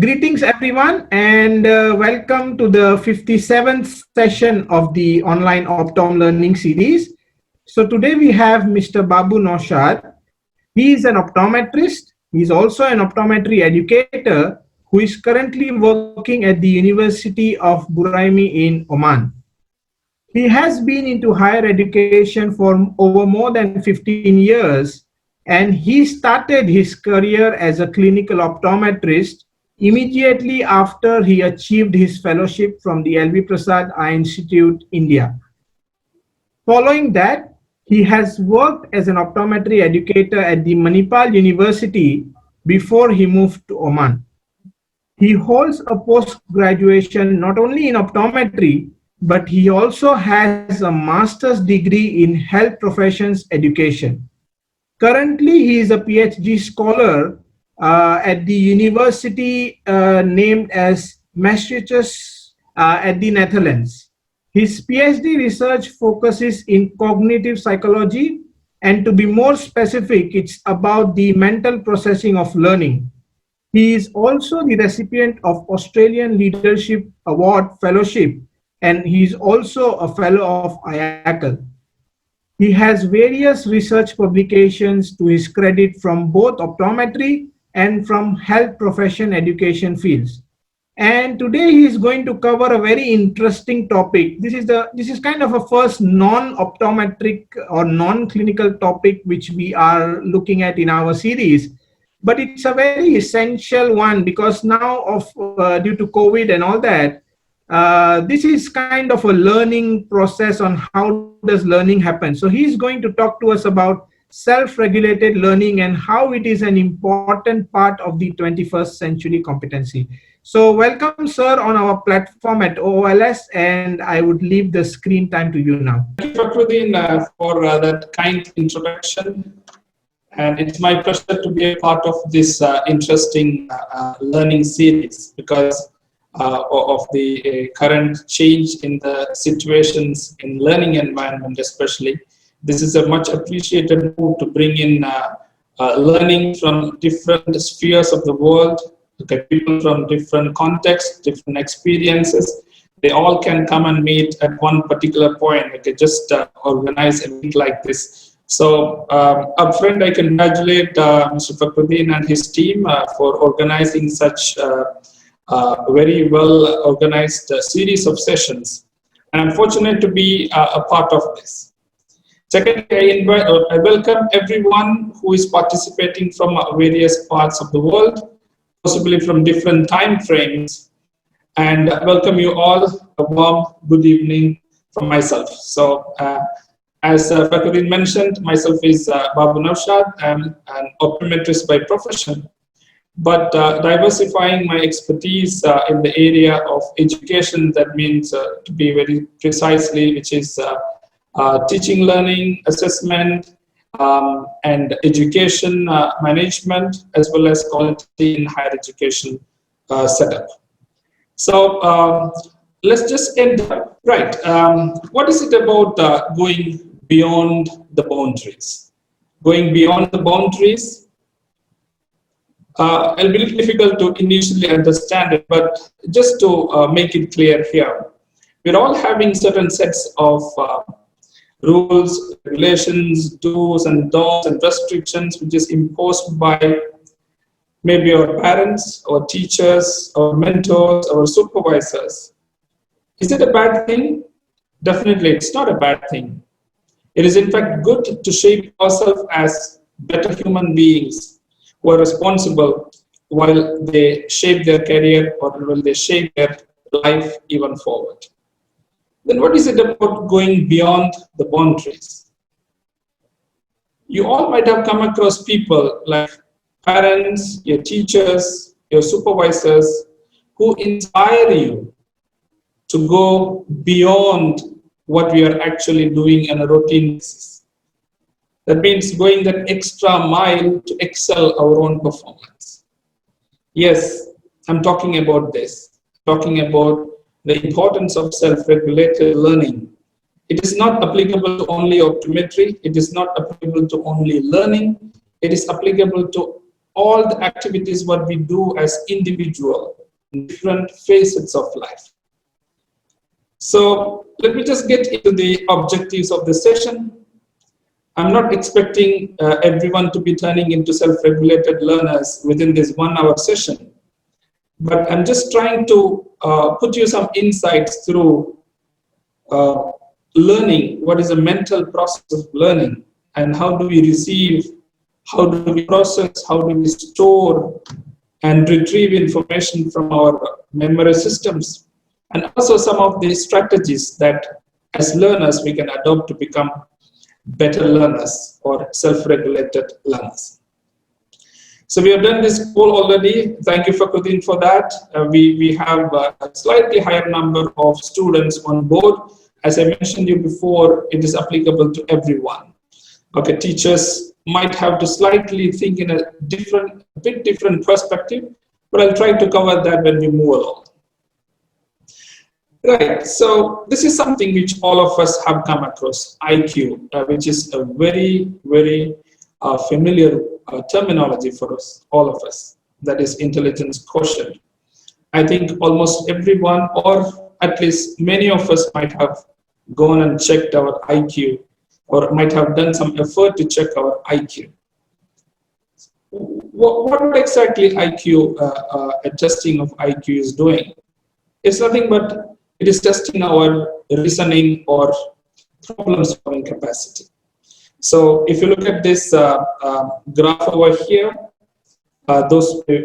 Greetings everyone, and welcome to the 57th session of the online Optom learning series. So today we have Mr. Babu Noushad. He is an optometrist. He is also an optometry educator who is currently working at the University of Buraimi in Oman. He has been into higher education for over more than 15 years, and he started his career as a clinical optometrist immediately after he achieved his fellowship from the LV Prasad Eye Institute, India. Following that, he has worked as an optometry educator at the Manipal University before he moved to Oman. He holds a post-graduation not only in optometry, but he also has a master's degree in health professions education. Currently, he is a PhD scholar at the university named as Maastricht at the Netherlands. His PhD research focuses in cognitive psychology, and to be more specific, it's about the mental processing of learning. He is also the recipient of Australian Leadership Award Fellowship, and he is also a fellow of IACL. He has various research publications to his credit from both optometry and from health profession education fields. And today he is going to cover a very interesting topic. This is kind of a first non-optometric or non-clinical topic which we are looking at in our series. But it's a very essential one because now due to COVID and all that, this is kind of a learning process on how does learning happen. So he's going to talk to us about self-regulated learning and how it is an important part of the 21st century competency. So welcome, sir, on our platform at OOLS, and I would leave the screen time to you now. Thank you, Fakhruddin, for that kind introduction. And it's my pleasure to be a part of this interesting learning series because of the current change in the situations in learning environment especially. This is a much appreciated move to bring in learning from different spheres of the world. Okay, people from different contexts, different experiences, they all can come and meet at one particular point. Okay, just organize a meet like this. So upfront, I congratulate Mr. Fakhruddin and his team for organizing such very well organized series of sessions. And I'm fortunate to be a part of this. Second, I welcome everyone who is participating from various parts of the world, possibly from different time frames, and welcome you all. A warm good evening from myself. So, as Fakhruddin mentioned, myself is Babu Noushad. I'm an optometrist by profession, but diversifying my expertise in the area of education, that means to be very precisely, which is teaching, learning, assessment, and education management, as well as quality in higher education setup. So let's just end up. Right. What is it about going beyond the boundaries? Going beyond the boundaries, it'll be difficult to initially understand it, but just to make it clear here, we're all having certain sets of rules, regulations, do's and don'ts and restrictions which is imposed by maybe our parents, our teachers, our mentors, our supervisors. Is it a bad thing? Definitely, it's not a bad thing. It is in fact good to shape ourselves as better human beings who are responsible while they shape their career or while they shape their life even forward. Then what is it about going beyond the boundaries? You all might have come across people like parents, your teachers, your supervisors, who inspire you to go beyond what we are actually doing on a routine basis. That means going that extra mile to excel our own performance. Yes, I'm talking about this, talking about the importance of self-regulated learning. It is not applicable to only optometry. It is not applicable to only learning. It is applicable to all the activities what we do as individual in different facets of life. So let me just get into the objectives of the session. I'm not expecting everyone to be turning into self-regulated learners within this 1 hour session, but I'm just trying to put you some insights through learning, what is a mental process of learning, and how do we receive, how do we process, how do we store and retrieve information from our memory systems, and also some of the strategies that as learners we can adopt to become better learners or self-regulated learners. So we have done this poll already. Thank you, Fakhruddin, for that. We have a slightly higher number of students on board. As I mentioned you before, it is applicable to everyone. Okay, teachers might have to slightly think in a bit different perspective, but I'll try to cover that when we move along. Right, so this is something which all of us have come across, IQ, which is a very, very familiar terminology for us, all of us, that is intelligence quotient. I think almost everyone, or at least many of us, might have gone and checked our IQ, or might have done some effort to check our IQ. What exactly IQ, adjusting of IQ is doing? It's nothing but it is testing our reasoning or problem-solving capacity. So if you look at this graph over here,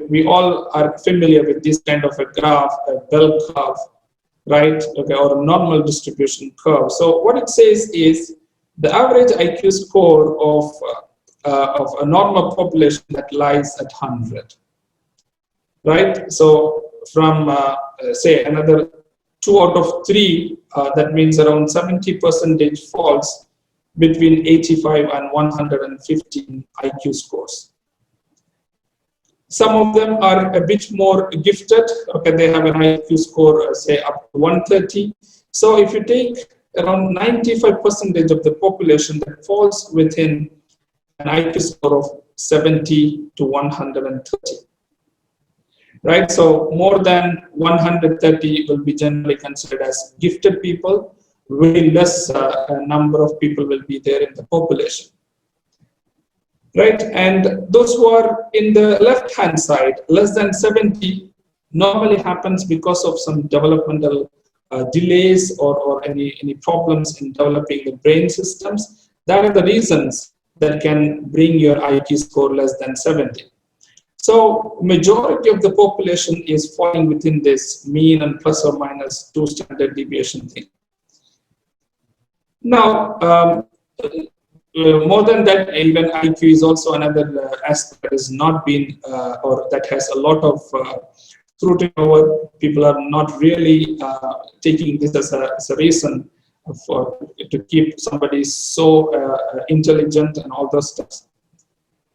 we all are familiar with this kind of a graph, a bell curve, right? Okay, or a normal distribution curve. So what it says is the average IQ score of a normal population that lies at 100, right? So from say another 2 out of 3, that means around 70% falls between 85 and 115 IQ scores. Some of them are a bit more gifted. Okay, they have an IQ score, say up to 130. So if you take around 95% of the population that falls within an IQ score of 70 to 130. Right, so more than 130 will be generally considered as gifted people. Very less number of people will be there in the population. Right, and those who are in the left-hand side, less than 70, normally happens because of some developmental delays or any problems in developing the brain systems. That are the reasons that can bring your IQ score less than 70. So majority of the population is falling within this mean and plus or minus 2 standard deviation thing. Now, more than that, even IQ is also another aspect that has not been, or that has a lot of scrutiny over. People are not really taking this as a reason to keep somebody so intelligent and all those stuff.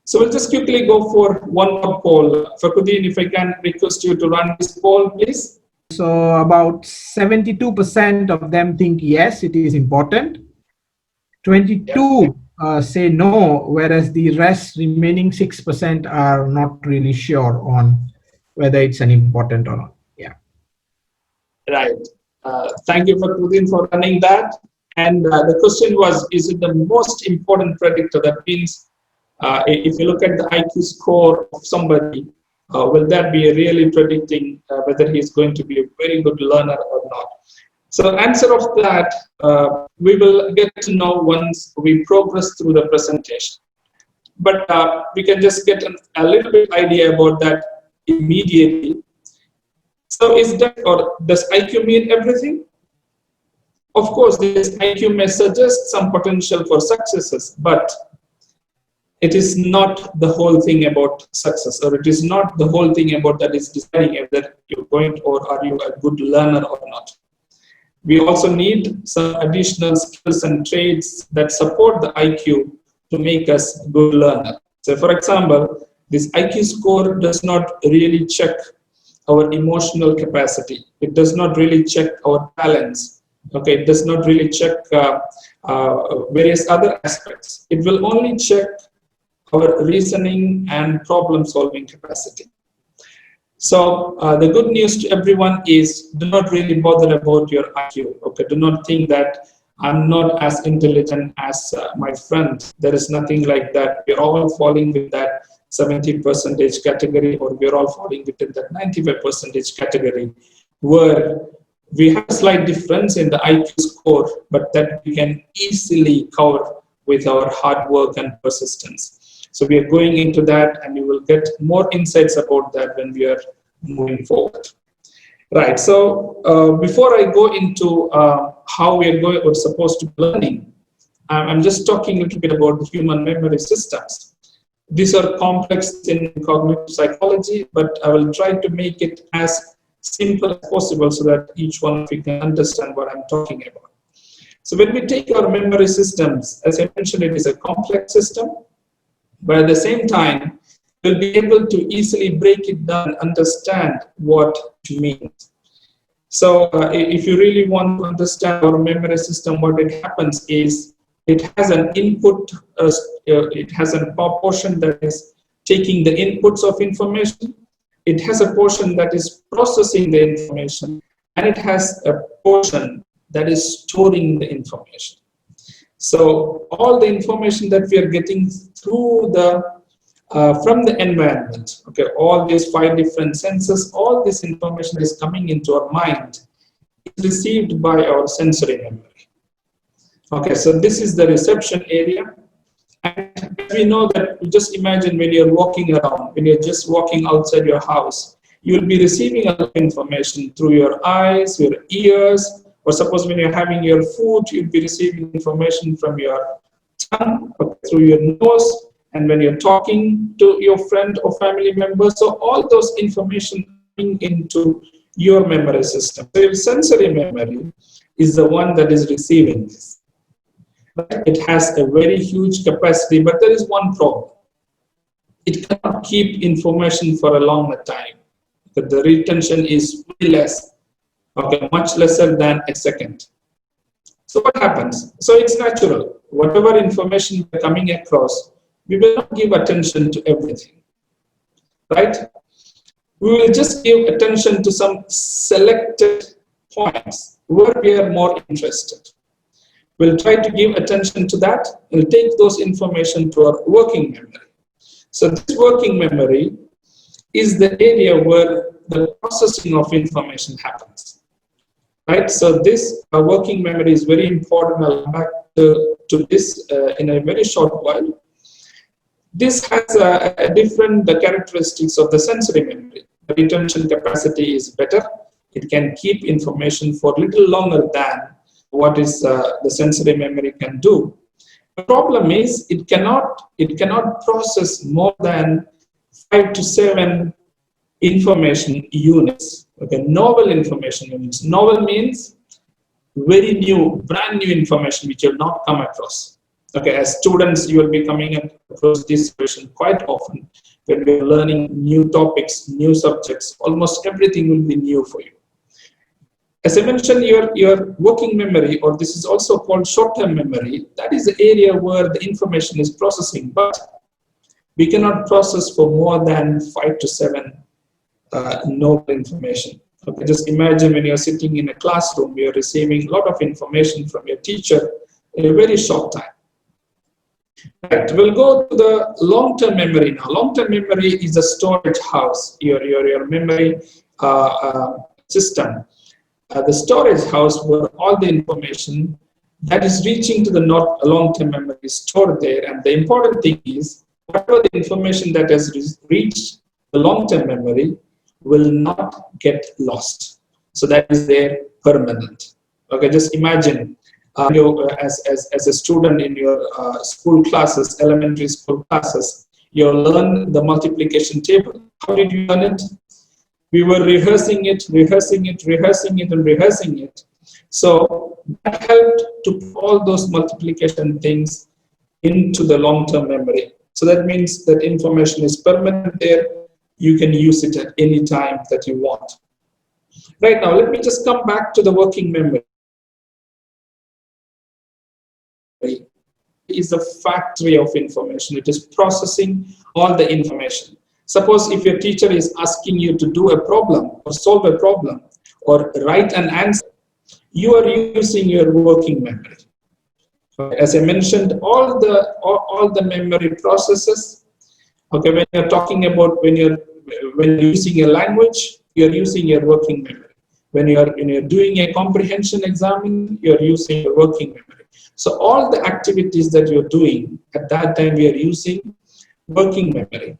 So we'll just quickly go for one more poll. Fakhruddin, if I can request you to run this poll, please. So about 72% of them think yes, it is important. 22 say no, whereas the rest remaining 6% are not really sure on whether it's an important or not. Yeah. Right. Thank you, Fakhruddin, for running that. And the question was, is it the most important predictor? That means if you look at the IQ score of somebody, will that be really predicting whether he's going to be a very good learner or not? So answer of that, we will get to know once we progress through the presentation. But we can just get a little bit idea about that immediately. So is that, or does IQ mean everything? Of course, this IQ may suggest some potential for successes, but it is not the whole thing about success, or it is not the whole thing about that is deciding whether you're going to, or are you a good learner or not. We also need some additional skills and traits that support the IQ to make us good learner. So for example, this IQ score does not really check our emotional capacity. It does not really check our talents. Okay, it does not really check various other aspects. It will only check our reasoning and problem solving capacity. So the good news to everyone is do not really bother about your IQ. Okay, do not think that I'm not as intelligent as my friend. There is nothing like that. We're all falling with that 70% category, or we're all falling within that 95% category, where we have a slight difference in the IQ score, but that we can easily cover with our hard work and persistence. So we are going into that, and you will get more insights about that when we are moving forward. Right. So before I go into how we're supposed to be learning, I'm just talking a little bit about the human memory systems. These are complex in cognitive psychology, but I will try to make it as simple as possible so that each one of you can understand what I'm talking about. So when we take our memory systems, as I mentioned, it is a complex system, but at the same time, we'll be able to easily break it down and understand what it means. So if you really want to understand our memory system, what it happens is it has an input, it has a portion that is taking the inputs of information, it has a portion that is processing the information, and it has a portion that is storing the information. So all the information that we are getting through the from the environment, okay, all these 5 different senses, all this information is coming into our mind, is received by our sensory memory. Okay, so this is the reception area. And we know that, just imagine when you're walking around, when you're just walking outside your house, you'll be receiving a lot of information through your eyes, your ears, or suppose when you're having your food, you'll be receiving information from your tongue, okay, through your nose, and when you're talking to your friend or family member. So all those information coming into your memory system. So your sensory memory is the one that is receiving this. It has a very huge capacity, but there is one problem. It cannot keep information for a longer time. But the retention is way less, okay, much lesser than a second. So what happens? So it's natural. Whatever information we're coming across, we will not give attention to everything, right? We will just give attention to some selected points where we are more interested. We'll try to give attention to that. We'll take those information to our working memory. So this working memory is the area where the processing of information happens, right? So this working memory is very important. I'll come back to this in a very short while. This has a different characteristics of the sensory memory. The retention capacity is better. It can keep information for a little longer than what is the sensory memory can do. The problem is it cannot process more than 5 to 7 information units. Okay, novel information units. Novel means very new, brand new information which you have not come across. Okay, as students, you will be coming across this situation quite often when we are learning new topics, new subjects. Almost everything will be new for you. As I mentioned, your working memory, or this is also called short-term memory, that is the area where the information is processing, but we cannot process for more than 5 to 7 novel information. Okay, just imagine when you're sitting in a classroom, you're receiving a lot of information from your teacher in a very short time. Right, we'll go to the long-term memory now. Long-term memory is a storage house, your memory system. The storage house where all the information that is reaching to the long-term memory is stored there. And the important thing is, whatever the information that has reached the long-term memory will not get lost. So that is there permanent. Okay, just imagine as a student in your school classes, elementary school classes, you learn the multiplication table. How did you learn it? We were rehearsing it, and rehearsing it. So that helped to put all those multiplication things into the long-term memory. So that means that information is permanent there. You can use it at any time that you want. Right now, let me just come back to the working memory. is a factory of information. It is processing all the information. Suppose if your teacher is asking you to do a problem or solve a problem or write an answer, you are using your working memory. As I mentioned, all the memory processes. Okay, when you're talking about when you're using a language, you're using your working memory. When you're doing a comprehension exam, you're using your working memory. So all the activities that you're doing at that time, we are using working memory.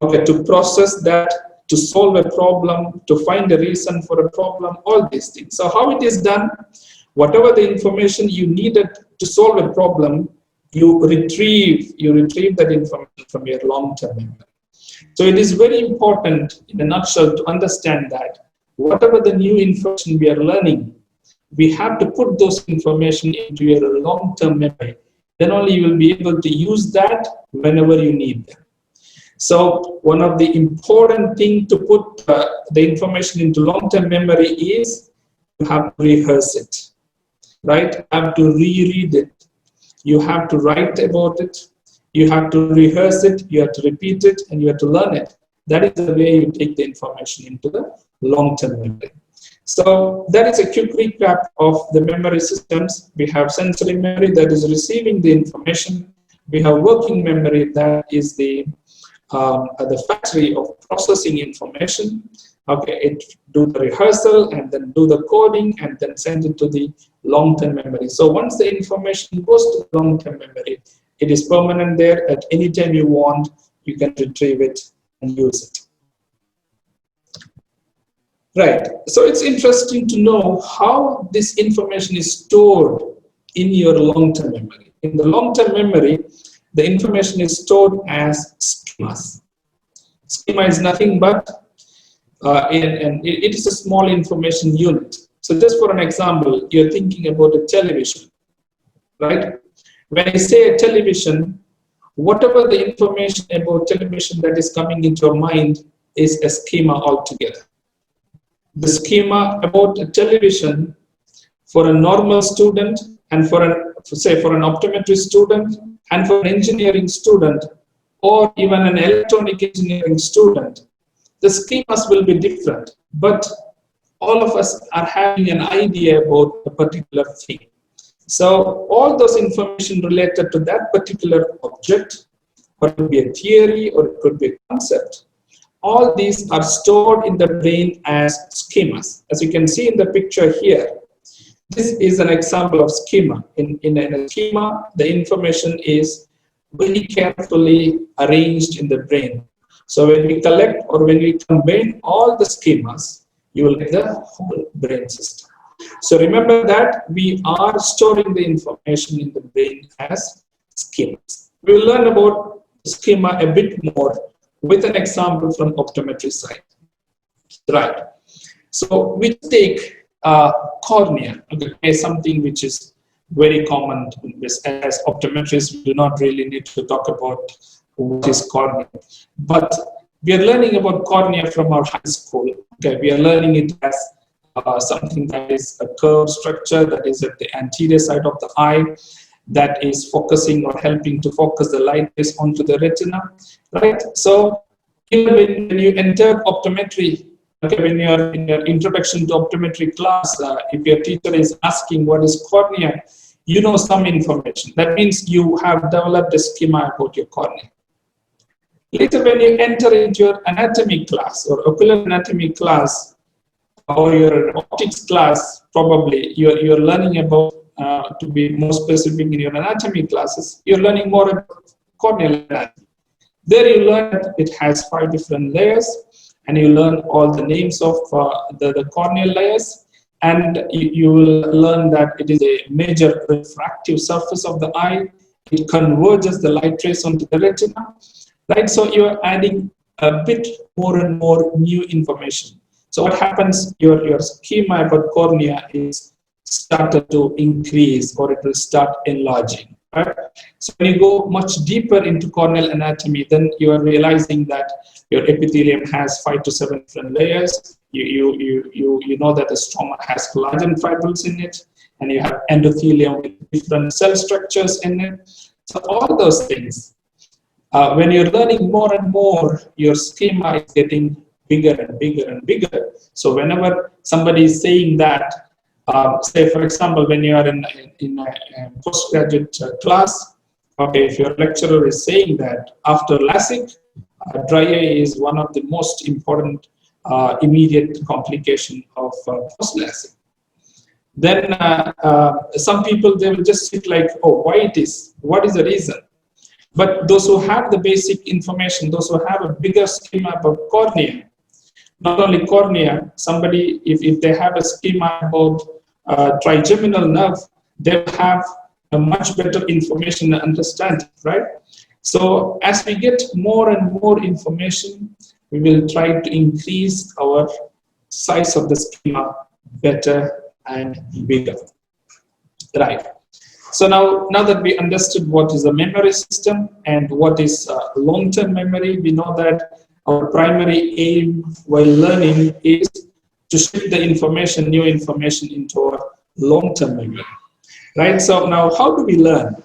Okay, to process that, to solve a problem, to find a reason for a problem, all these things. So how it is done? Whatever the information you needed to solve a problem, you retrieve that information from your long-term memory. So it is very important, in a nutshell, to understand that whatever the new information we are learning, we have to put those information into your long-term memory. Then only you will be able to use that whenever you need them. So one of the important things to put the information into long-term memory is you have to rehearse it, right? You have to reread it. You have to write about it. You have to rehearse it. You have to repeat it, and you have to learn it. That is the way you take the information into the long-term memory. So that is a quick recap of the memory systems. We have sensory memory that is receiving the information. We have working memory that is the factory of processing information. Okay, it do the rehearsal and then do the coding and then send it to the long-term memory. So once the information goes to the long-term memory, it is permanent there. At any time you want, you can retrieve it and use it. Right, so it's interesting to know how this information is stored in your long-term memory. In the long-term memory, the information is stored as schemas. Schema is nothing but, it is a small information unit. So just for an example, you're thinking about a television, right? When I say a television, whatever the information about television that is coming into your mind is a schema altogether. The schema about a television for a normal student and for an optometry student and for an engineering student or even an electronic engineering student, the schemas will be different, but all of us are having an idea about a particular thing. So all those information related to that particular object, or it could be a theory or it could be a concept, all these are stored in the brain as schemas. As you can see in the picture here, this is an example of schema. In a schema, the information is very carefully arranged in the brain. So when we collect or when we combine all the schemas, you will get the whole brain system. So remember that we are storing the information in the brain as schemas. We will learn about schema a bit more with an example from optometry side. Right. So we take cornea, okay, something which is very common as optometrists. We do not really need to talk about what is cornea, but we are learning about cornea from our high school. Okay, we are learning it as something that is a curved structure that is at the anterior side of the eye, that is focusing or helping to focus the light rays onto the retina, right? So even when you enter optometry, okay, when you're in your introduction to optometry class, if your teacher is asking what is cornea, you know some information. That means you have developed a schema about your cornea. Later, when you enter into your anatomy class or ocular anatomy class or your optics class, probably you're learning about, to be more specific in your anatomy classes, you're learning more about corneal anatomy. There you learn that it has 5 different layers, and you learn all the names of the corneal layers, and you will learn that it is a major refractive surface of the eye. It converges the light rays onto the retina, right? So you're adding a bit more and more new information. So what happens, your schema about cornea is started to increase, or it will start enlarging. Right? So when you go much deeper into corneal anatomy, then you are realizing that your epithelium has 5 to 7 different layers. You know that the stroma has collagen fibrils in it, and you have endothelium with different cell structures in it. So all those things. When you're learning more and more, your schema is getting bigger and bigger and bigger. So whenever somebody is saying that, say for example, when you are in a postgraduate class, okay, if your lecturer is saying that after LASIK, dry eye is one of the most important immediate complication of post-LASIK. Then some people, they will just sit like, oh, why it is? What is the reason? But those who have the basic information, those who have a bigger schema about cornea, not only cornea, somebody, if they have a schema about trigeminal nerve, they have a much better information and understanding, right? So as we get more and more information, we will try to increase our size of the schema better and bigger, right? So now that we understood what is a memory system and what is long-term memory, we know that our primary aim while learning is to shift the information, new information into our long-term memory, right? So now how do we learn?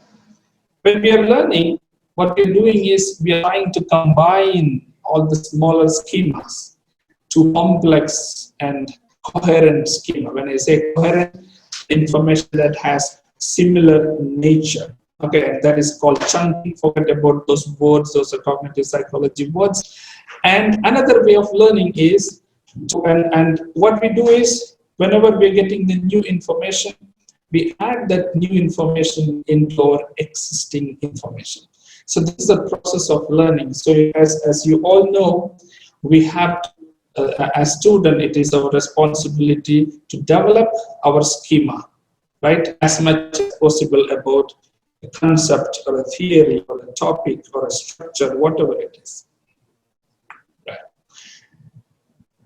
When we are learning, what we're doing is we are trying to combine all the smaller schemas to complex and coherent schema. When I say coherent, information that has similar nature. Okay, that is called chunking. Forget about those words, those are cognitive psychology words. And another way of learning is, and what we do is, whenever we're getting the new information, we add that new information into our existing information. So this is a process of learning. So as you all know, we have to, as student, it is our responsibility to develop our schema, right, as much as possible about a concept or a theory or a topic or a structure, whatever it is. Right.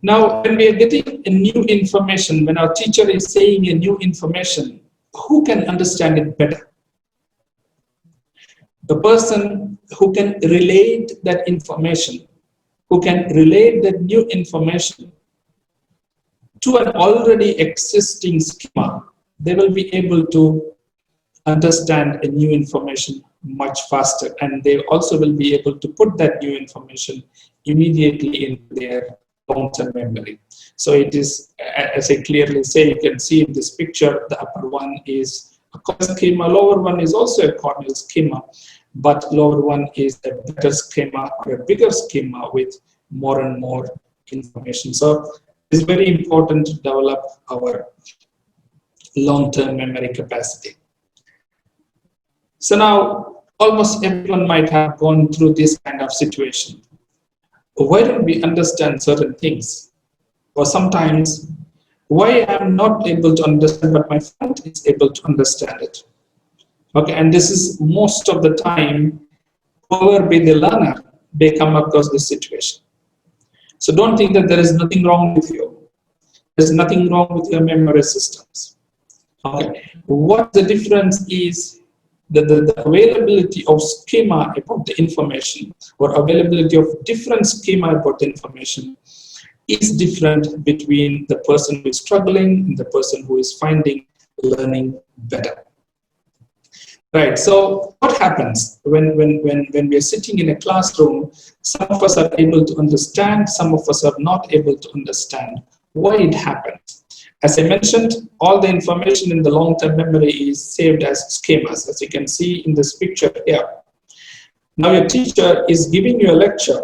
Now, when we are getting a new information, when our teacher is saying a new information, who can understand it better? The person who can relate that information, who can relate that new information to an already existing schema, they will be able to understand a new information much faster, and they also will be able to put that new information immediately into their long-term memory. So it is, as I clearly say, you can see in this picture, the upper one is a corneal schema, lower one is also a corneal schema, but lower one is a better schema or a bigger schema with more and more information. So it's very important to develop our long-term memory capacity. So now, almost everyone might have gone through this kind of situation. Why don't we understand certain things? Or sometimes, why I'm not able to understand, but my friend is able to understand it. Okay, and this is most of the time, whoever be the learner, they come across this situation. So don't think that there is nothing wrong with you. There's nothing wrong with your memory systems. Okay, what the difference is, the availability of schema about the information or availability of different schema about the information is different between the person who is struggling and the person who is finding learning better. Right, so what happens when we are sitting in a classroom, some of us are able to understand, some of us are not able to understand why it happens. As I mentioned, all the information in the long-term memory is saved as schemas, as you can see in this picture here. Now your teacher is giving you a lecture,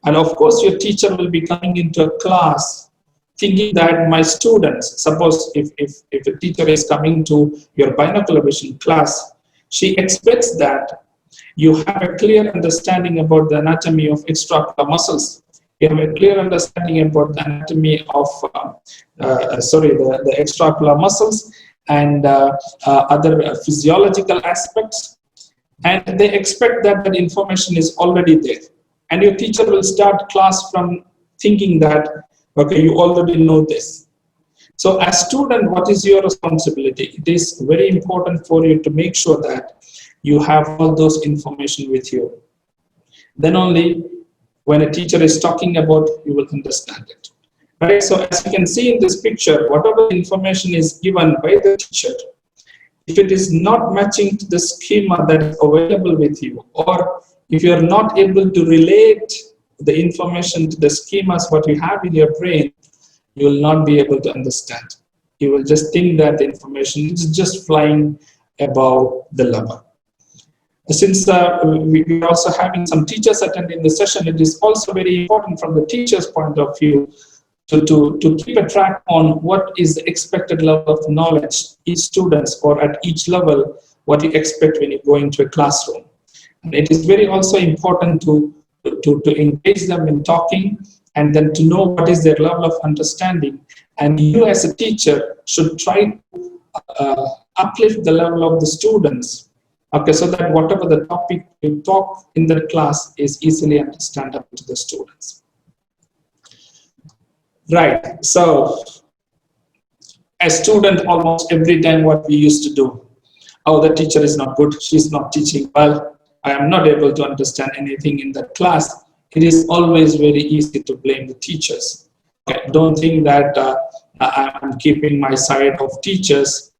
and of course your teacher will be coming into a class thinking that my students, suppose if a teacher is coming to your binocular vision class, she expects that you have a clear understanding about the anatomy of extraocular muscles. You have a clear understanding about the anatomy of, the extraocular muscles and other physiological aspects. And they expect that that information is already there. And your teacher will start class from thinking that, okay, you already know this. So as student, what is your responsibility? It is very important for you to make sure that you have all those information with you. Then only when a teacher is talking about, you will understand it. Right? So as you can see in this picture, whatever information is given by the teacher If it is not matching to the schema that is available with you, or if you are not able to relate the information to the schemas what you have in your brain, you will not be able to understand. You will just think that the information is just flying above the level. Since we are also having some teachers attending the session, it is also very important from the teacher's point of view to keep a track on what is the expected level of knowledge each students, or at each level, what you expect when you go into a classroom. And it is very also important to engage them in talking, and then to know what is their level of understanding. And you as a teacher should try to uplift the level of the students, okay, so that whatever the topic you talk in the class is easily understandable to the students. Right, so a student, almost every time what we used to do, oh, the teacher is not good, she's not teaching well, I am not able to understand anything in that class. It is always very easy to blame the teachers. Okay, don't think that I'm keeping my side of teachers,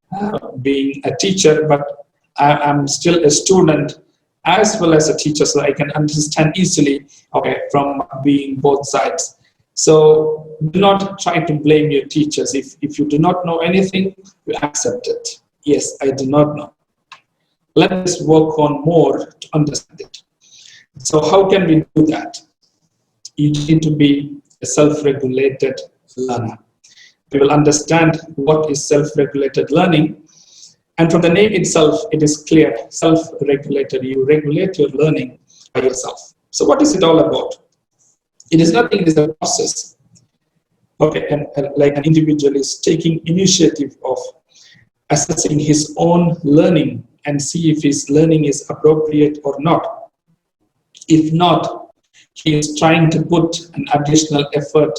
being a teacher, but I'm still a student as well as a teacher, so I can understand easily, okay, from being both sides. So do not try to blame your teachers. If you do not know anything, you accept it. Yes, I do not know. Let us work on more to understand it. So how can we do that? You need to be a self-regulated learner. We will understand what is self-regulated learning. And from the name itself, it is clear, self-regulated. You regulate your learning by yourself. So what is it all about? It is nothing, it is a process. Okay, and like an individual is taking initiative of assessing his own learning and see if his learning is appropriate or not. If not, he is trying to put an additional effort,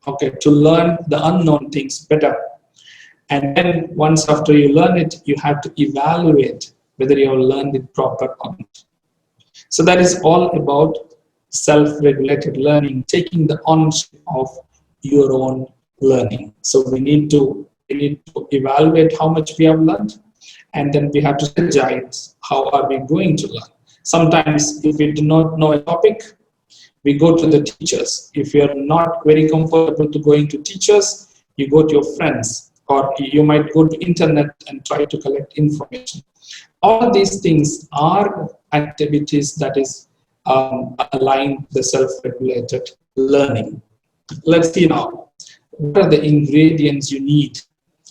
okay, to learn the unknown things better. And then once after you learn it, you have to evaluate whether you have learned it proper or not. So that is all about self-regulated learning, taking the ownership of your own learning. So we need to evaluate how much we have learned, and then we have to strategize how are we going to learn. Sometimes if we do not know a topic, we go to the teachers. If you are not very comfortable to going to teachers, you go to your friends, or you might go to internet and try to collect information. All these things are activities that is aligned the self-regulated learning. Let's see now, what are the ingredients you need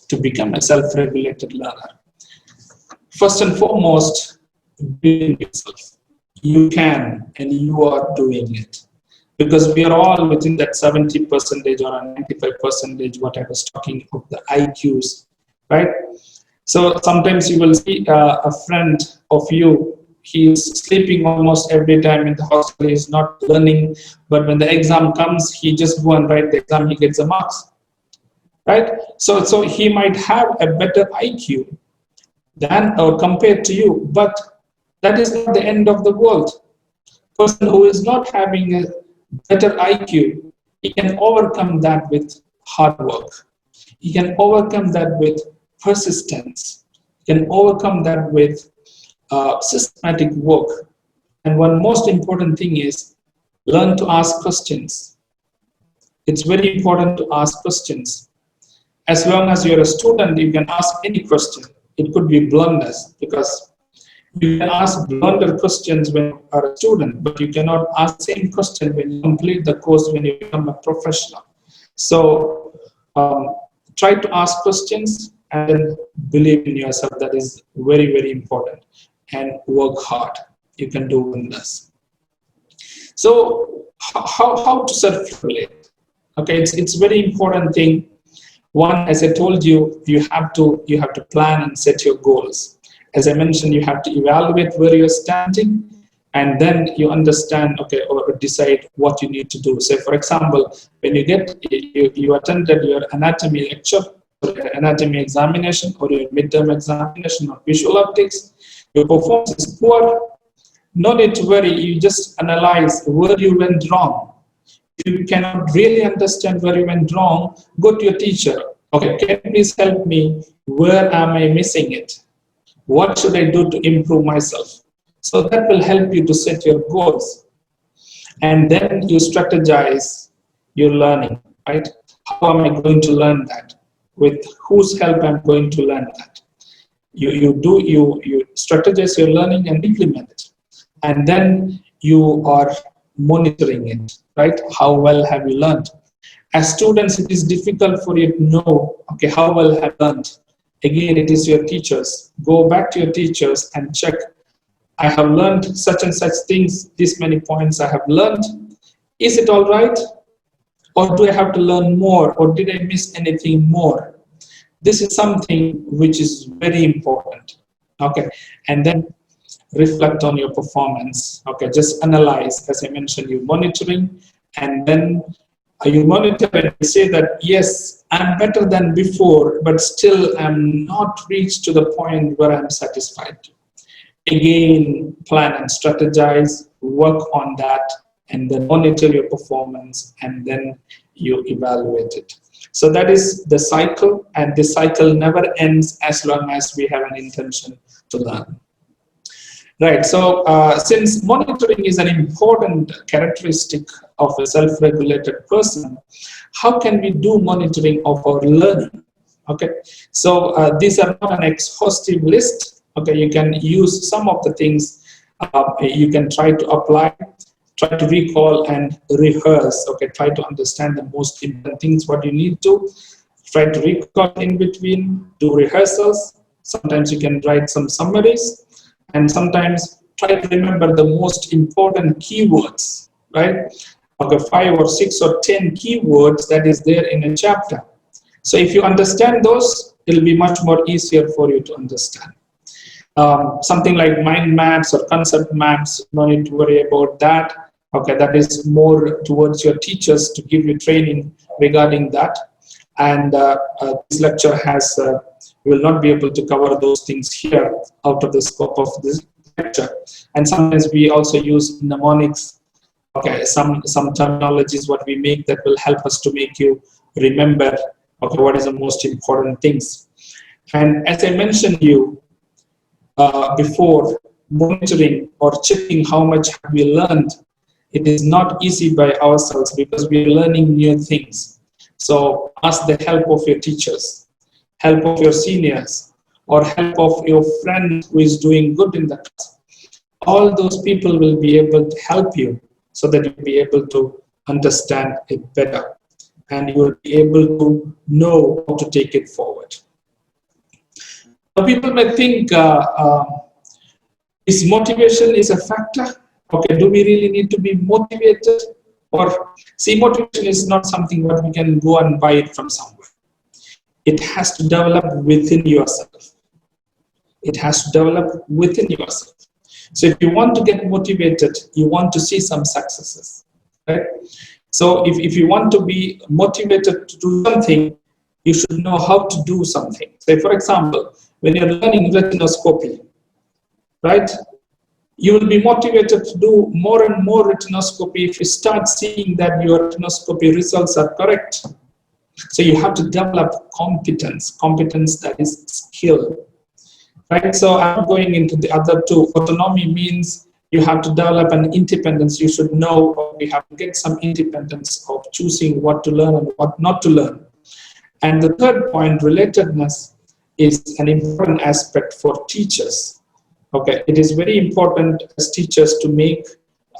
to become a self-regulated learner? First and foremost, believe in yourself. You can, and you are doing it. Because we are all within that 70% or 95%, what I was talking of the IQs, right? So sometimes you will see a friend of you, he is sleeping almost every time in the hostel, he is not learning, but when the exam comes, he just go and write the exam, he gets the marks, right? So he might have a better IQ than or compared to you, but that is not the end of the world. Person who is not having a better IQ, he can overcome that with hard work. He can overcome that with persistence. He can overcome that with systematic work. And one most important thing is learn to ask questions. It's very important to ask questions. As long as you're a student, you can ask any question. It could be blunders, because you can ask blunder questions when you are a student, but you cannot ask the same question when you complete the course, when you become a professional. So try to ask questions and then believe in yourself. That is very, very important. And work hard. You can do wonders. So how to self-regulate? Okay, it's very important thing. One, as I told you, you have to plan and set your goals. As I mentioned, you have to evaluate where you're standing, and then you understand, okay, or decide what you need to do. Say, for example, when you attended your anatomy lecture, or anatomy examination, or your midterm examination of visual optics, your performance is poor, no need to worry. You just analyze where you went wrong. If you cannot really understand where you went wrong, go to your teacher. Okay, can you please help me? Where am I missing it? What should I do to improve myself? So that will help you to set your goals. And then you strategize your learning, right? How am I going to learn that? With whose help I'm going to learn that? You strategize your learning and implement it. And then you are monitoring it, right? How well have you learned? As students, it is difficult for you to know, okay, how well have you learned? Again, it is your teachers. Go back to your teachers and check. I have learned such and such things, this many points I have learned. Is it all right? Or do I have to learn more? Or did I miss anything more? This is something which is very important. Okay, and then reflect on your performance. Okay, just analyze, as I mentioned, you monitoring, and then you monitor and say that yes, I'm better than before, but still I'm not reached to the point where I'm satisfied. Again, plan and strategize, work on that, and then monitor your performance, and then you evaluate it. So that is the cycle, and the cycle never ends as long as we have an intention to learn. Right, so since monitoring is an important characteristic of a self-regulated person, how can we do monitoring of our learning? Okay, so these are not an exhaustive list. Okay, you can use some of the things you can try to apply, try to recall and rehearse. Okay, try to understand the most important things, what you need to. Try to recall in between, do rehearsals. Sometimes you can write some summaries. And sometimes try to remember the most important keywords, right? Okay, 5 or 6 or 10 keywords that is there in a chapter. So if you understand those, it'll be much more easier for you to understand. Something like mind maps or concept maps, no need to worry about that. Okay, that is more towards your teachers to give you training regarding that. And this lecture has we will not be able to cover those things here out of the scope of this lecture. And sometimes we also use mnemonics, okay, some terminologies what we make that will help us to make you remember, okay, what is the most important things. And as I mentioned you before, monitoring or checking how much have we learned, it is not easy by ourselves because we are learning new things. So ask the help of your teachers, help of your seniors, or help of your friend who is doing good in the class. All those people will be able to help you so that you'll be able to understand it better and you will be able to know how to take it forward. Now, people may think, is motivation is a factor? Okay, do we really need to be motivated? Or, see, motivation is not something that we can go and buy it from somewhere. It has to develop within yourself. It has to develop within yourself. So if you want to get motivated, you want to see some successes, right? So if you want to be motivated to do something, you should know how to do something. Say, for example, when you're learning retinoscopy, right? You will be motivated to do more and more retinoscopy if you start seeing that your retinoscopy results are correct. So you have to develop competence that is skill, right? So I'm going into the other two. Autonomy means you have to develop an independence. You should know, or we have to get some independence of choosing what to learn and what not to learn. And the third point, relatedness, is an important aspect for teachers. Okay, it is very important as teachers to make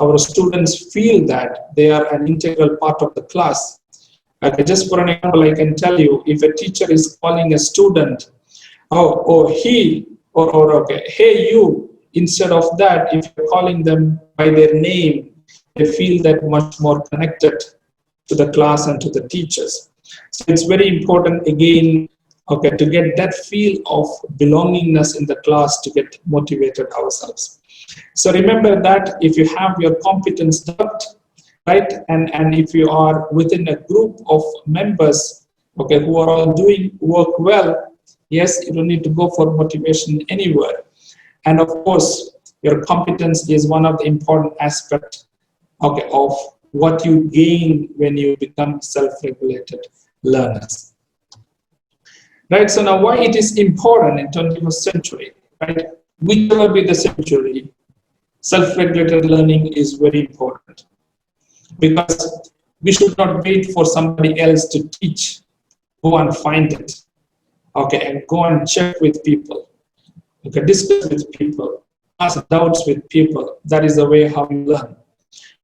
our students feel that they are an integral part of the class. Okay, just for an example, I can tell you, if a teacher is calling a student, he, or okay, hey you, instead of that, if you're calling them by their name, they feel that much more connected to the class and to the teachers. So it's very important, again, okay, to get that feel of belongingness in the class to get motivated ourselves. So remember that if you have your competence developed, right, and if you are within a group of members, okay, who are all doing work well, yes, you don't need to go for motivation anywhere. And of course, your competence is one of the important aspects, okay, of what you gain when you become self-regulated learners. Right, so now why it is important in 21st century? right? Whichever be the century, self-regulated learning is very important, because we should not wait for somebody else to teach. Go and find it, okay, and go and check with people, okay, discuss with people, ask doubts with people. That is the way how you learn,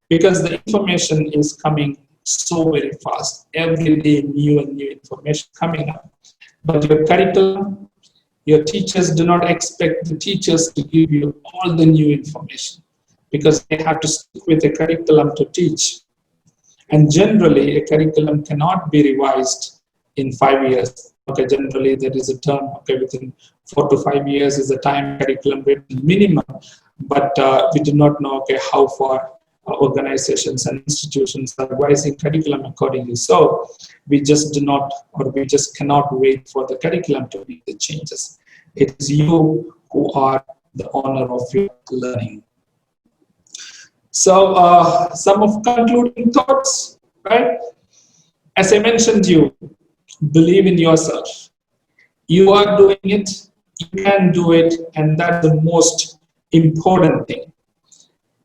because the information is coming so very fast. Every day, new and new information coming up. But your curriculum, your teachers do not expect the teachers to give you all the new information, because they have to stick with a curriculum to teach. And generally, a curriculum cannot be revised in 5 years. Okay, generally there is a term. Okay, within 4 to 5 years is the time curriculum written minimum. But we do not know, okay, how far organizations and institutions are revising curriculum accordingly. So we just do not, or we just cannot wait for the curriculum to make the changes. It is you who are the owner of your learning. So some of concluding thoughts, right? As I mentioned, you believe in yourself. You are doing it, you can do it, and that's the most important thing.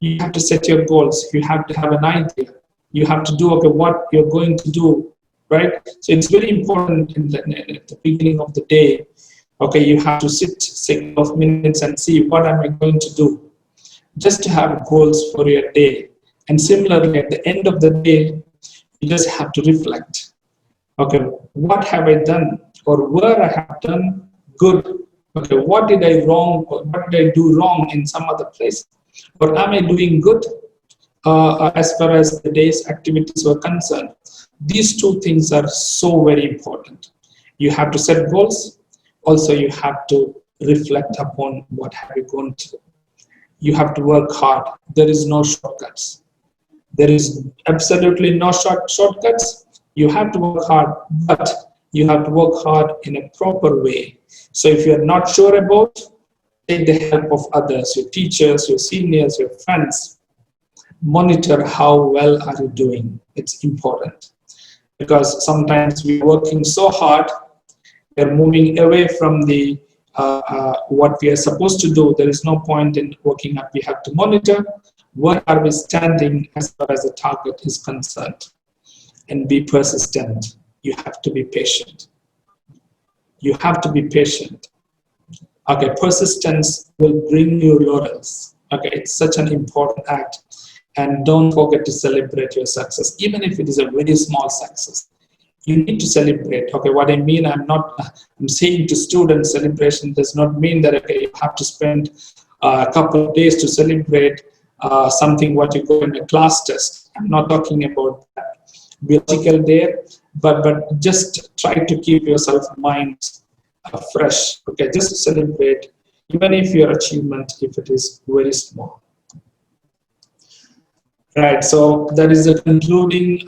You have to set your goals. You have to have an idea. You have to do, okay, what you're going to do, right? So it's very important at the beginning of the day. Okay, you have to sit 6 minutes and see, what am I going to do? Just to have goals for your day. And similarly, at the end of the day, you just have to reflect. Okay, what have I done, or where I have done good? Okay, what did I wrong, or what did I do wrong in some other place? Or am I doing good as far as the day's activities were concerned? These two things are so very important. You have to set goals. Also, you have to reflect upon what have you gone through. You have to work hard. There is no shortcuts. There is absolutely no shortcuts. You have to work hard, but you have to work hard in a proper way. So if you're not sure about, take the help of others, your teachers, your seniors, your friends. Monitor how well are you doing. It's important, because sometimes we're working so hard, we're moving away from the what we are supposed to do. There is no point in working up. We have to monitor where are we standing as far as the target is concerned, and be persistent. You have to be patient. You have to be patient. Okay, persistence will bring you laurels. Okay, it's such an important act. And don't forget to celebrate your success, even if it is a very small success. You need to celebrate. Okay, what I mean, I'm saying to students, celebration does not mean that, okay, you have to spend a couple of days to celebrate something what you go in a class test. I'm not talking about that. Be logical there, but just try to keep yourself mind fresh. Okay, just celebrate, even if your achievement, if it is very small. Right, so that is the concluding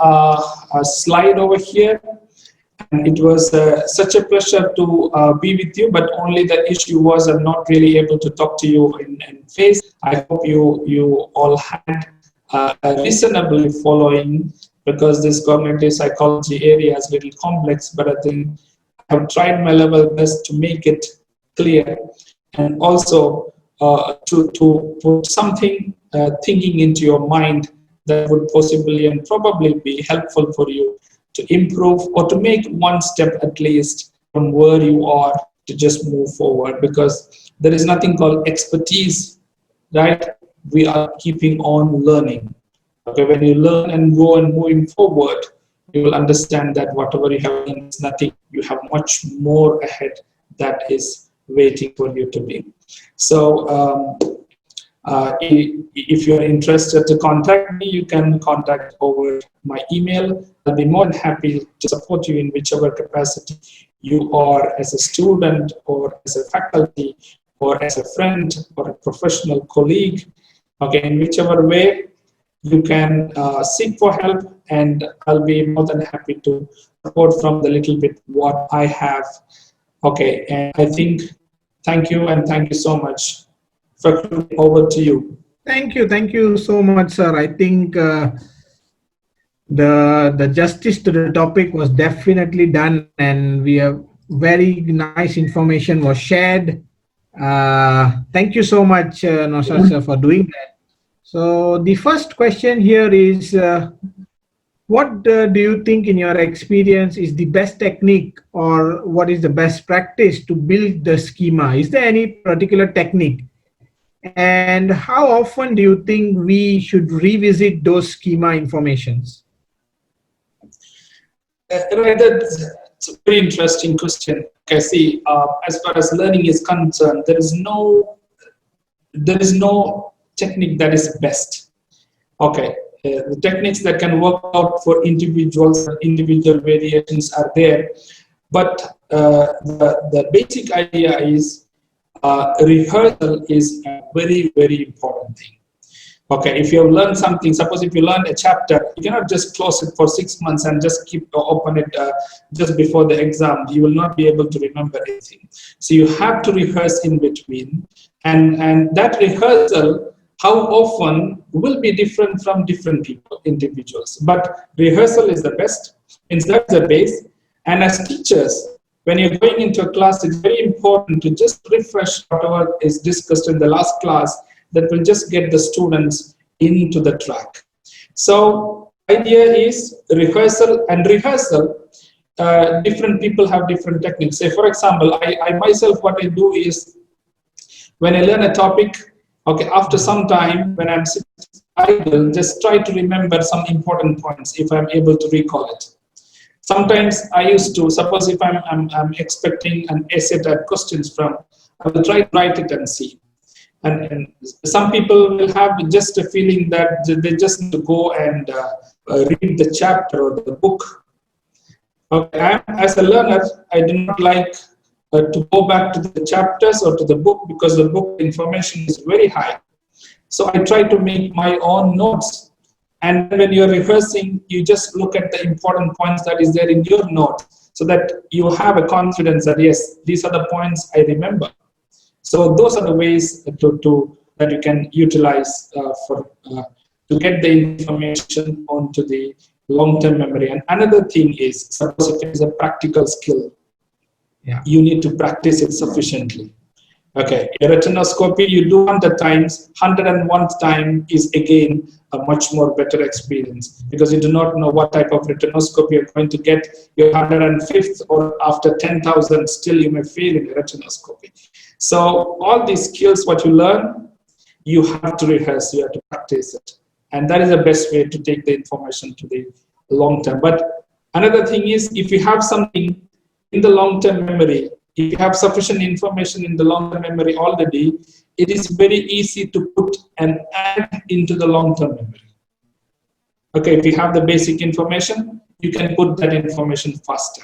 slide over here. And it was such a pleasure to be with you, but only the issue was I'm not really able to talk to you in face. I hope you all had a reasonably following, because this cognitive psychology area is a little complex, but I think I have tried my level best to make it clear, and also to put something thinking into your mind that would possibly and probably be helpful for you to improve, or to make one step at least from where you are, to just move forward, because there is nothing called expertise, right? We are keeping on learning. Okay, when you learn and go and moving forward, you will understand that whatever you have done is nothing. You have much more ahead that is waiting for you to be. So if you're interested to contact me, you can contact over my email. I'll be more than happy to support you in whichever capacity you are, as a student, or as a faculty, or as a friend, or a professional colleague. Okay, in whichever way you can seek for help, and I'll be more than happy to support from the little bit what I have. Okay, and I think, thank you, and thank you so much. Over to you. Thank you so much, sir. I think the justice to the topic was definitely done, and we have very nice information was shared. Thank you so much, Naushad sir, for doing that. So the first question here is, what do you think in your experience is the best technique, or what is the best practice to build the schema? Is there any particular technique? And how often do you think we should revisit those schema informations? Right, that's a very interesting question. Okay, see, as far as learning is concerned, there is no technique that is best. Okay, the techniques that can work out for individuals and individual variations are there, but the basic idea is rehearsal is a very, very important thing. Okay, if you have learned something, suppose if you learn a chapter, you cannot just close it for 6 months and just keep open it just before the exam. You will not be able to remember anything. So you have to rehearse in between, and that rehearsal, how often, will be different from different people, individuals. But rehearsal is the best, means that's the base. And as teachers, when you're going into a class, it's very important to just refresh whatever is discussed in the last class, that will just get the students into the track. So idea is rehearsal, and rehearsal, different people have different techniques. Say for example, I myself, what I do is, when I learn a topic, okay, after some time, when I'm sitting idle, just try to remember some important points if I'm able to recall it. Sometimes I used to, suppose if I'm expecting an essay type questions from, I will try to write it and see. And some people will have just a feeling that they just need to go and read the chapter or the book. Okay, as a learner, I do not like to go back to the chapters or to the book, because the book information is very high. So I try to make my own notes. And when you're rehearsing, you just look at the important points that is there in your note, so that you have a confidence that, yes, these are the points I remember. So those are the ways that you can utilize to get the information onto the long-term memory. And another thing is, suppose if it is a practical skill, you need to practice it sufficiently. Okay, a retinoscopy, you do 100 times, 101th time is again a much more better experience, because you do not know what type of retinoscopy you're going to get. Your 105th, or after 10,000, still you may fail in a retinoscopy. So all these skills, what you learn, you have to rehearse, you have to practice it. And that is the best way to take the information to the long term. But another thing is, if you have something in the long-term memory, if you have sufficient information in the long-term memory already, it is very easy to put and add into the long-term memory. Okay, if you have the basic information, you can put that information faster.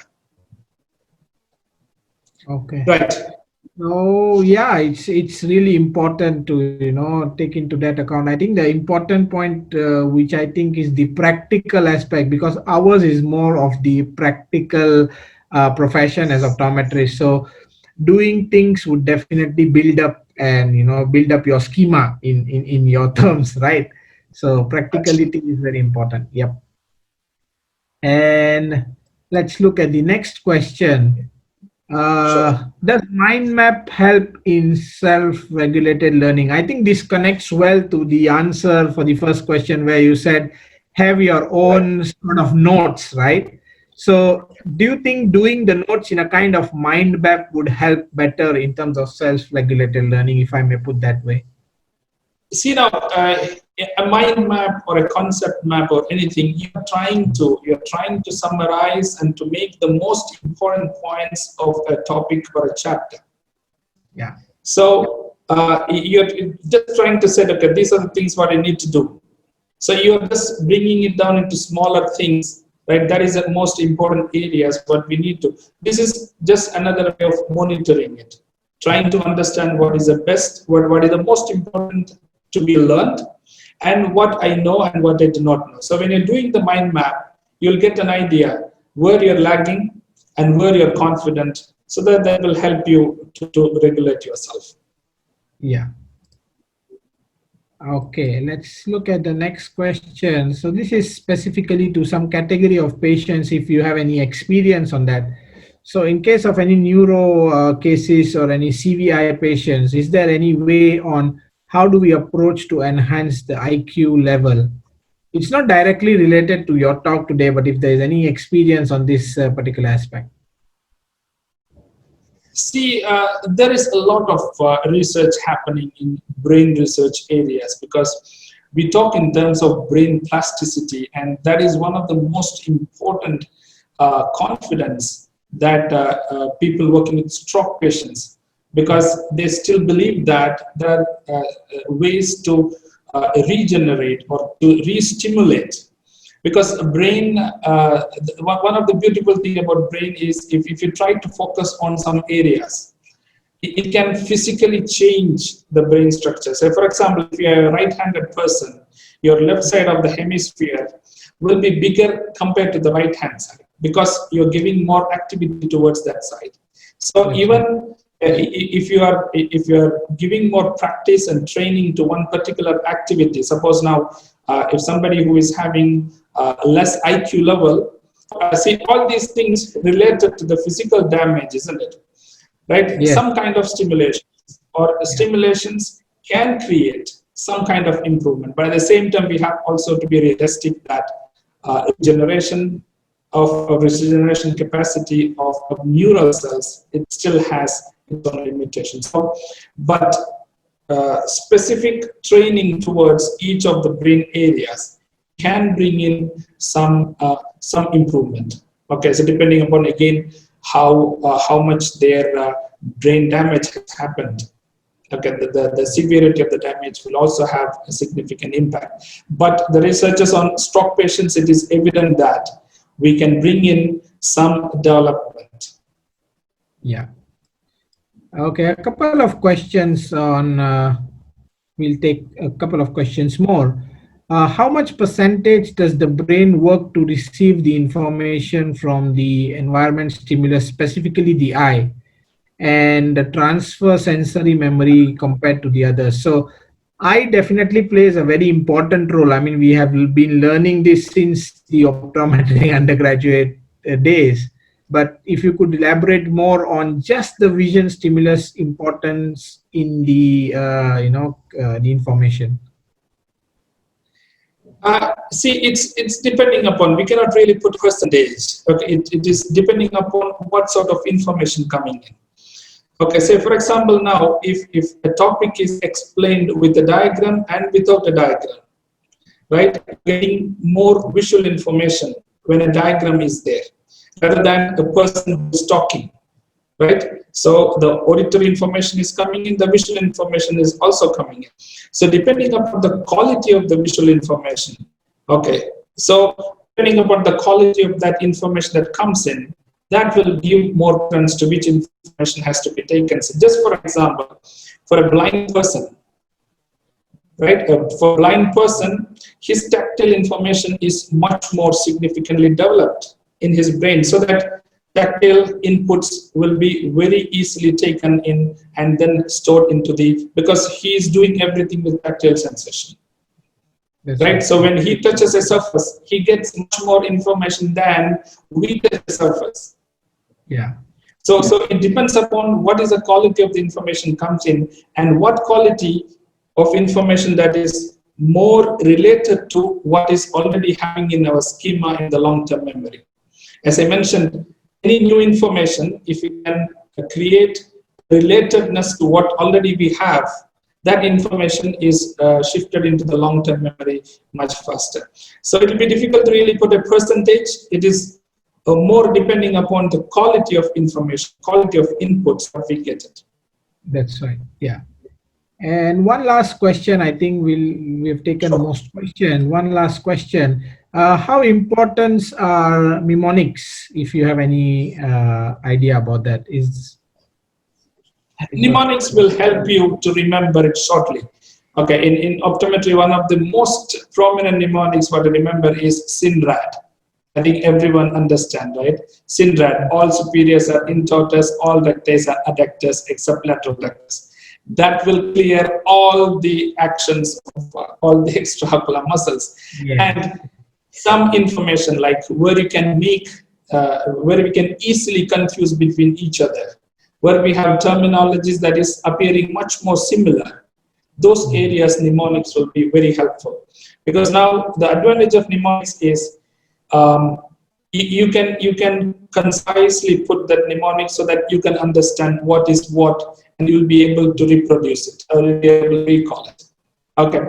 Okay. Right. So yeah, it's really important to take into that account. I think the important point, which I think is the practical aspect, because ours is more of the practical profession as optometrists. So doing things would definitely build up, and build up your schema in your terms, right? So practicality is very important. Yep. And let's look at the next question. Does mind map help in self-regulated learning? I think this connects well to the answer for the first question, where you said have your own sort of notes, right? So do you think doing the notes in a kind of mind map would help better in terms of self-regulated learning, if I may put that way? See now, a mind map or a concept map or anything, you're trying to summarize and to make the most important points of a topic or a chapter. Yeah. So you're just trying to say, okay, these are the things what I need to do. So you're just bringing it down into smaller things, right? That is the most important areas what we need to. This is just another way of monitoring it, trying to understand what is the best, what is the most important to be learned, and what I know and what I do not know. So when you're doing the mind map, you'll get an idea where you're lagging and where you're confident, so that will help you to regulate yourself. Yeah. Okay, let's look at the next question. So this is specifically to some category of patients, if you have any experience on that. So in case of any neuro cases or any CVI patients, is there any way on how do we approach to enhance the IQ level? It's not directly related to your talk today, but if there is any experience on this particular aspect. See, there is a lot of research happening in brain research areas because we talk in terms of brain plasticity, and that is one of the most important confidence that people working with stroke patients, because they still believe that there are ways to regenerate or to re-stimulate. Because a brain, one of the beautiful thing about brain is if you try to focus on some areas, it can physically change the brain structure. So for example, if you're a right-handed person, your left side of the hemisphere will be bigger compared to the right-hand side because you're giving more activity towards that side. So even if you are giving more practice and training to one particular activity, suppose now if somebody who is having less IQ level, see all these things related to the physical damage, isn't it? Right? Yes. Some kind of stimulation or stimulations can create some kind of improvement. But at the same time, we have also to be realistic that regeneration capacity of neural cells, it still has its own limitations. So, but specific training towards each of the brain areas can bring in some improvement. Okay, so depending upon again how much their brain damage has happened. Okay, the severity of the damage will also have a significant impact. But the researchers on stroke patients, it is evident that we can bring in some development. Yeah. Okay, a couple of questions on, we'll take a couple of questions more. How much percentage does the brain work to receive the information from the environment stimulus, specifically the eye, and transfer sensory memory compared to the others? So eye definitely plays a very important role. I mean, we have been learning this since the optometry undergraduate days. But if you could elaborate more on just the vision stimulus importance in the the information. See, it's depending upon, we cannot really put percentage. Okay, it is depending upon what sort of information coming in. Okay, say for example now, if a topic is explained with a diagram and without a diagram, right? Getting more visual information when a diagram is there, rather than a person who's talking, right? So the auditory information is coming in, the visual information is also coming in. So depending upon the quality of the visual information, okay, so depending upon the quality of that information that comes in, that will give more preference to which information has to be taken. So just for example, for a blind person, right? For a blind person, his tactile information is much more significantly developed in his brain, so that tactile inputs will be very easily taken in and then stored into because he is doing everything with tactile sensation. Right? So when he touches a surface, he gets much more information than we touch the surface. Yeah. So it depends upon what is the quality of the information comes in and what quality of information that is more related to what is already happening in our schema in the long-term memory. As I mentioned, any new information, if we can create relatedness to what already we have, that information is shifted into the long-term memory much faster. So it will be difficult to really put a percentage. It is more depending upon the quality of information, quality of inputs that we get it. That's right. Yeah. And one last question. I think we've taken most question. One last question. How important are mnemonics? If you have any idea about that, mnemonics will help you to remember it shortly. Okay, in optometry, one of the most prominent mnemonics what to remember is SINRAD. I think everyone understands, right? SINRAD, all superiors are intortus, all rectors are adductors except lateral rectus. That will clear all the actions of all the extraocular muscles. Yeah. And some information like where you can make where we can easily confuse between each other, where we have terminologies that is appearing much more similar. Those areas mnemonics will be very helpful, because now the advantage of mnemonics is you can concisely put that mnemonic so that you can understand what is what, and you'll be able to reproduce it, or you'll be able to recall it. Okay,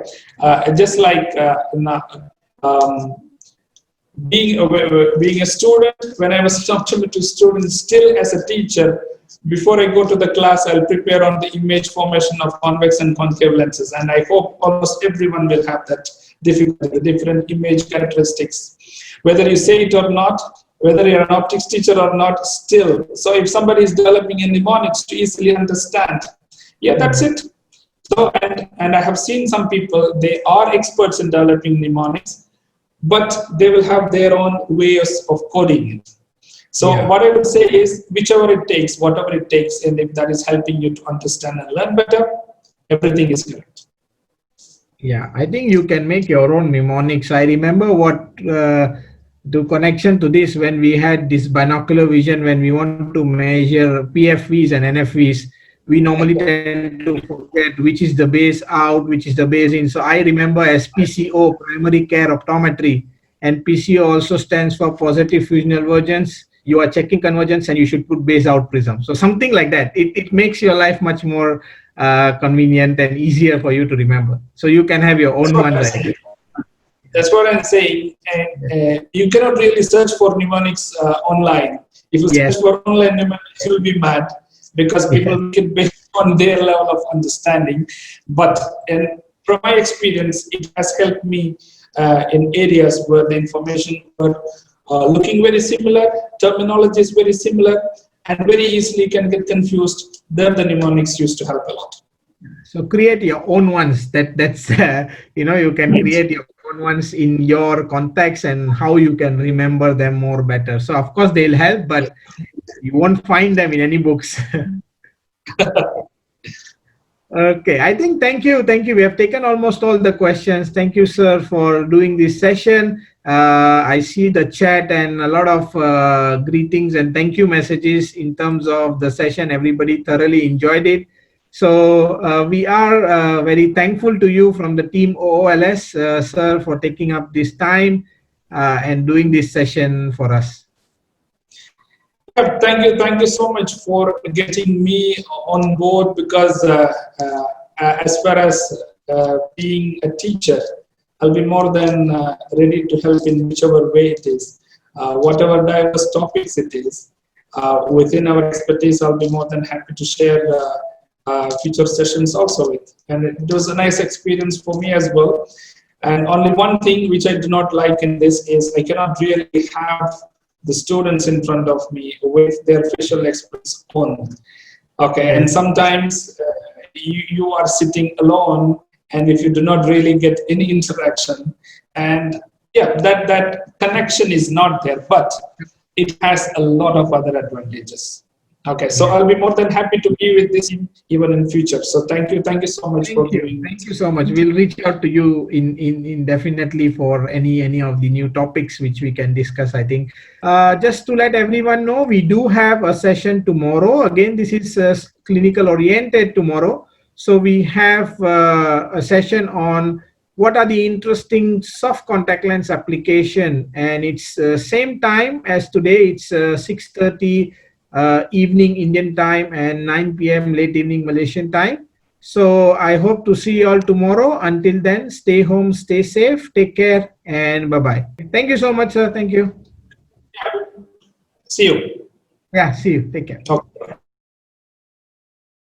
just like being a student, when I was an optometry student, still as a teacher, before I go to the class, I'll prepare on the image formation of convex and concave lenses. And I hope almost everyone will have that difficulty, the different image characteristics. Whether you say it or not, whether you're an optics teacher or not, still. So if somebody is developing a mnemonics to easily understand, yeah, that's it. So, and I have seen some people, they are experts in developing mnemonics, but they will have their own ways of coding it. So what I would say is, whichever it takes, whatever it takes, and if that is helping you to understand and learn better, everything is correct. Yeah, I think you can make your own mnemonics. I remember what the connection to this, when we had this binocular vision, when we want to measure PFVs and NFVs, we normally tend to forget which is the base out, which is the base in. So I remember as PCO, primary care optometry, and PCO also stands for positive fusion convergence. You are checking convergence and you should put base out prism. So something like that. It makes your life much more convenient and easier for you to remember. So you can have your own one. That's what I'm saying. And you cannot really search for mnemonics online. If you search for online mnemonics, you'll be mad, because people make it based on their level of understanding. But from my experience, it has helped me in areas where the information were looking very similar, terminology is very similar, and very easily can get confused. There the mnemonics used to help a lot. So create your own ones. That's you can create your own ones in your context and how you can remember them more better. So of course they'll help, but you won't find them in any books. Okay, I think thank you. We have taken almost all the questions. Thank you, sir, for doing this session. I see the chat and a lot of greetings and thank you messages in terms of the session. Everybody thoroughly enjoyed it. So we are very thankful to you from the team OOLS, sir, for taking up this time and doing this session for us. Thank you so much for getting me on board, because as far as being a teacher, I'll be more than ready to help in whichever way it is, whatever diverse topics it is. Within our expertise, I'll be more than happy to share future sessions also with. And it was a nice experience for me as well. And only one thing which I do not like in this is I cannot really have the students in front of me with their facial expressions on. Okay, and sometimes you are sitting alone, and if you do not really get any interaction, and yeah, that connection is not there, but it has a lot of other advantages. Okay, so I'll be more than happy to be with this even in future. So thank you so much for giving. Thank you so much. We'll reach out to you in definitely for any of the new topics which we can discuss. I think just to let everyone know, we do have a session tomorrow. Again, this is clinical oriented tomorrow. So we have a session on what are the interesting soft contact lens application, and it's same time as today. It's 6:30. Evening Indian time and 9 p.m. late evening Malaysian time. So I hope to see you all tomorrow. Until then, stay home, stay safe, take care, and bye-bye. Thank you so much, sir. Thank you. See you. Yeah, see you. Take care. Okay.